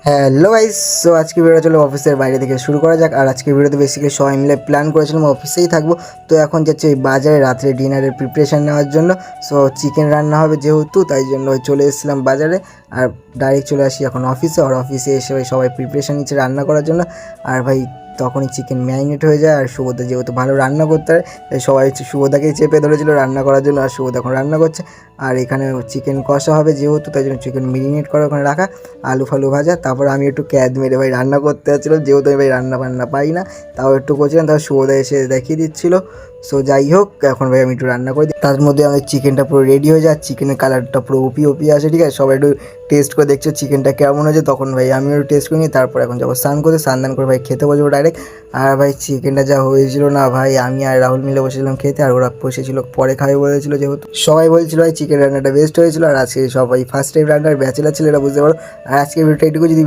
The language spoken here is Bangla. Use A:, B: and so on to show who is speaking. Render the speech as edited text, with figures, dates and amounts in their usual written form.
A: হ্যালো গাইস, সো আজকে ভিডিও চলো অফিসের বাইরে থেকে শুরু করা যাক। আর আজকে ভিডিওতে বেসিক্যালি সবাই মিলে প্ল্যান করেছিলাম অফিসেই থাকবো। তো এখন যাচ্ছি ওই বাজারে রাত্রে ডিনারের প্রিপারেশান নেওয়ার জন্য। সো চিকেন রান্না হবে যেহেতু, তাই জন্য চলে এসেছিলাম বাজারে। আর ডাইরেক্ট চলে আসি এখন অফিসে। আর অফিসে এসে ওই সবাই প্রিপারেশান নিচ্ছে রান্না করার জন্য। আর ভাই তখনই চিকেন ম্যারিনেট হয়ে যায়। আর শুভদা যেহেতু ভালো রান্না করতে হয়, তাই সবাই শুভদাকেই চেপে ধরেছিল রান্না করার জন্য। আর শুভদা এখন রান্না করছে। আর এখানে চিকেন কষা হবে যেহেতু, তাই জন্য চিকেন ম্যারিনেট করে ওখানে রাখা, আলু ফালু ভাজা। তারপর আমি একটু ক্যাদ মেরে ভাই রান্না করতে যাচ্ছিলাম, যেহেতু আমি ভাই রান্না বান্না পাই না, তাও একটু করছিলাম। তাও শুভদা এসে দেখিয়ে দিচ্ছিলো। সো যাই হোক, এখন ভাই আমি একটু রান্না করে দিই। তার মধ্যে আমাদের চিকেনটা পুরো রেডি হয়ে যায়। চিকেনের কালারটা পুরো ওপি ওপি আসে, ঠিক আছে। সবাই একটু টেস্ট করে দেখছো চিকেনটা কেমন হয়েছে। তখন ভাই আমিও একটু টেস্ট করে নিই। তারপর এখন যাবো স্নান করতে, স্নান করে ভাই খেতে বসবো ডাইরেক্ট। আর ভাই চিকেনটা যা হয়েছিল না ভাই, আমি আর রাহুল মিলে বসেছিলাম খেতে। আর ওরা বসেছিল পরে খাবে বলেছিল, যেহেতু সবাই বলছিল ভাই চিকেন রান্নাটা বেস্ট হয়েছিল। আর আজকে সবাই ফার্স্ট টাইম রান্নার ব্যাচেলার ছিল, এটা বুঝতে পারো। আর আজকে ভিডিওটা এইটুকু। যদি